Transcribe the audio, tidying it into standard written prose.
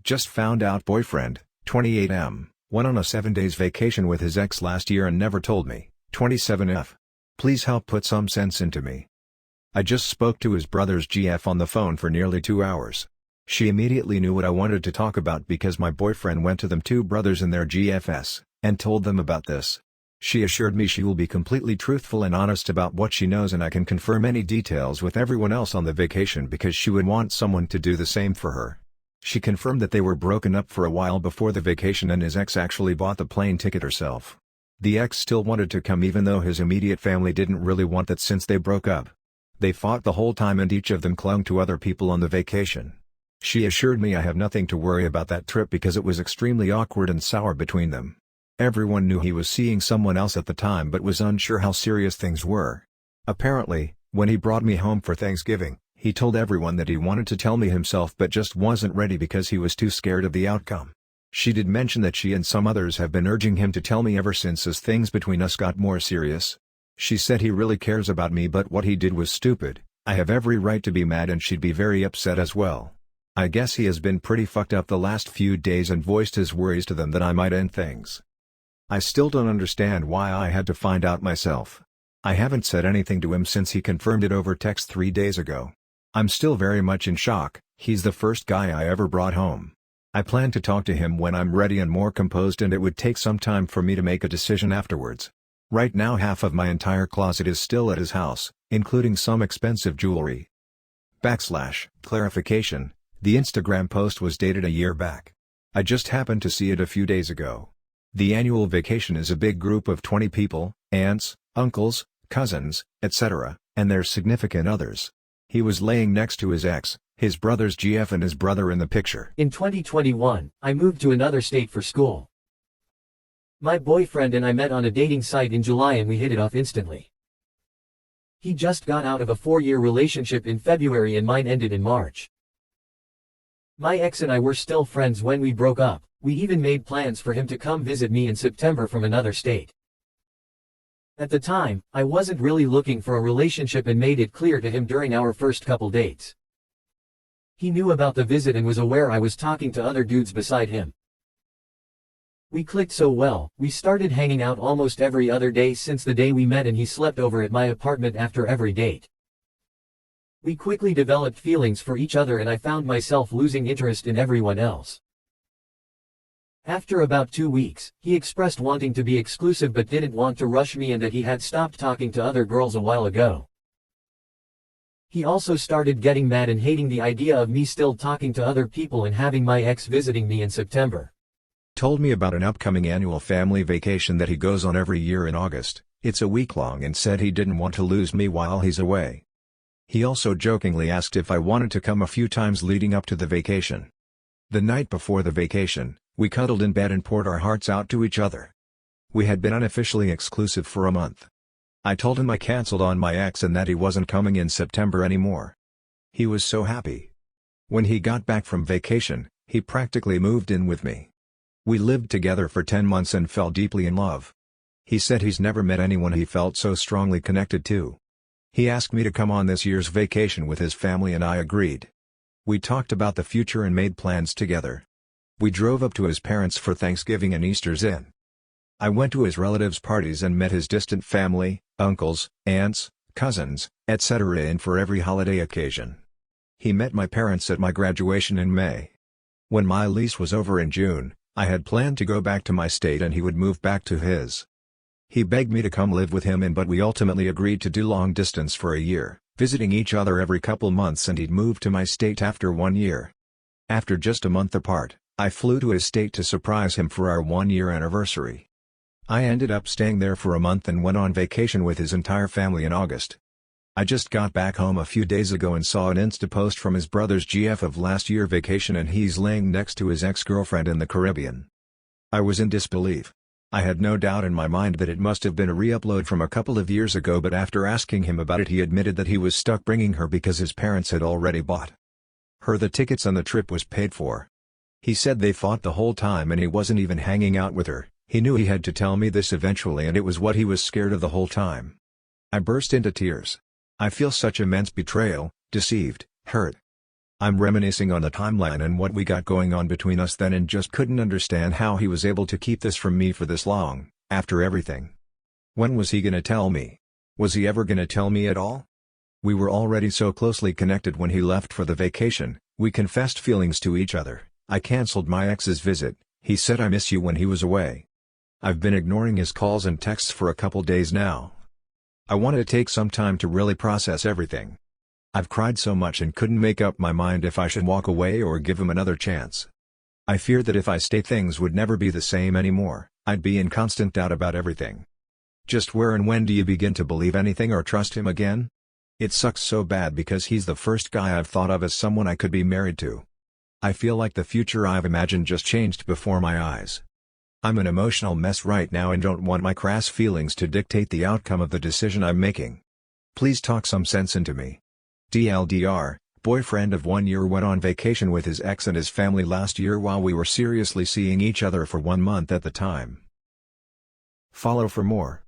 Just found out boyfriend, 28M, went on a 7 days vacation with his ex last year and never told me, 27F. Please help put some sense into me. I just spoke to his brother's GF on the phone for nearly 2 hours. She immediately knew what I wanted to talk about because my boyfriend went to them two brothers in their GFS, and told them about this. She assured me she will be completely truthful and honest about what she knows and I can confirm any details with everyone else on the vacation because she would want someone to do the same for her. She confirmed that they were broken up for a while before the vacation and his ex actually bought the plane ticket herself. The ex still wanted to come even though his immediate family didn't really want that since they broke up. They fought the whole time and each of them clung to other people on the vacation. She assured me I have nothing to worry about that trip because it was extremely awkward and sour between them. Everyone knew he was seeing someone else at the time but was unsure how serious things were. Apparently, when he brought me home for Thanksgiving, he told everyone that he wanted to tell me himself but just wasn't ready because he was too scared of the outcome. She did mention that she and some others have been urging him to tell me ever since as things between us got more serious. She said he really cares about me but what he did was stupid. I have every right to be mad and she'd be very upset as well. I guess he has been pretty fucked up the last few days and voiced his worries to them that I might end things. I still don't understand why I had to find out myself. I haven't said anything to him since he confirmed it over text 3 days ago. I'm still very much in shock. He's the first guy I ever brought home. I plan to talk to him when I'm ready and more composed and it would take some time for me to make a decision afterwards. Right now half of my entire closet is still at his house, including some expensive jewelry. Clarification, the Instagram post was dated a year back. I just happened to see it a few days ago. The annual vacation is a big group of 20 people, aunts, uncles, cousins, etc., and their significant others. He was laying next to his ex, his brother's GF and his brother in the picture. In 2021, I moved to another state for school. My boyfriend and I met on a dating site in July and we hit it off instantly. He just got out of a 4-year relationship in February and mine ended in March. My ex and I were still friends when we broke up. We even made plans for him to come visit me in September from another state. At the time, I wasn't really looking for a relationship and made it clear to him during our first couple dates. He knew about the visit and was aware I was talking to other dudes beside him. We clicked so well, we started hanging out almost every other day since the day we met and he slept over at my apartment after every date. We quickly developed feelings for each other and I found myself losing interest in everyone else. After about 2 weeks, he expressed wanting to be exclusive but didn't want to rush me and that he had stopped talking to other girls a while ago. He also started getting mad and hating the idea of me still talking to other people and having my ex visiting me in September. Told me about an upcoming annual family vacation that he goes on every year in August. It's a week long and said he didn't want to lose me while he's away. He also jokingly asked if I wanted to come a few times leading up to the vacation. The night before the vacation, we cuddled in bed and poured our hearts out to each other. We had been unofficially exclusive for a month. I told him I cancelled on my ex and that he wasn't coming in September anymore. He was so happy. When he got back from vacation, he practically moved in with me. We lived together for 10 months and fell deeply in love. He said he's never met anyone he felt so strongly connected to. He asked me to come on this year's vacation with his family and I agreed. We talked about the future and made plans together. We drove up to his parents for Thanksgiving and Easter's in. I went to his relatives' parties and met his distant family, uncles, aunts, cousins, etc. in for every holiday occasion. He met my parents at my graduation in May. When my lease was over in June, I had planned to go back to my state and he would move back to his. He begged me to come live with him but we ultimately agreed to do long distance for a year, visiting each other every couple months and he'd move to my state after 1 year. After just a month apart, I flew to his state to surprise him for our 1-year anniversary. I ended up staying there for a month and went on vacation with his entire family in August. I just got back home a few days ago and saw an Insta post from his brother's GF of last year vacation and he's laying next to his ex-girlfriend in the Caribbean. I was in disbelief. I had no doubt in my mind that it must have been a re-upload from a couple of years ago but after asking him about it he admitted that he was stuck bringing her because his parents had already bought her the tickets and the trip was paid for. He said they fought the whole time and he wasn't even hanging out with her. He knew he had to tell me this eventually and it was what he was scared of the whole time. I burst into tears. I feel such immense betrayal, deceived, hurt. I'm reminiscing on the timeline and what we got going on between us then and just couldn't understand how he was able to keep this from me for this long, after everything. When was he gonna tell me? Was he ever gonna tell me at all? We were already so closely connected when he left for the vacation. We confessed feelings to each other. I cancelled my ex's visit. He said I miss you when he was away. I've been ignoring his calls and texts for a couple days now. I wanted to take some time to really process everything. I've cried so much and couldn't make up my mind if I should walk away or give him another chance. I fear that if I stay things would never be the same anymore. I'd be in constant doubt about everything. Just where and when do you begin to believe anything or trust him again? It sucks so bad because he's the first guy I've thought of as someone I could be married to. I feel like the future I've imagined just changed before my eyes. I'm an emotional mess right now and don't want my crass feelings to dictate the outcome of the decision I'm making. Please talk some sense into me. TLDR, boyfriend of 1 year went on vacation with his ex and his family last year while we were seriously seeing each other for 1 month at the time. Follow for more.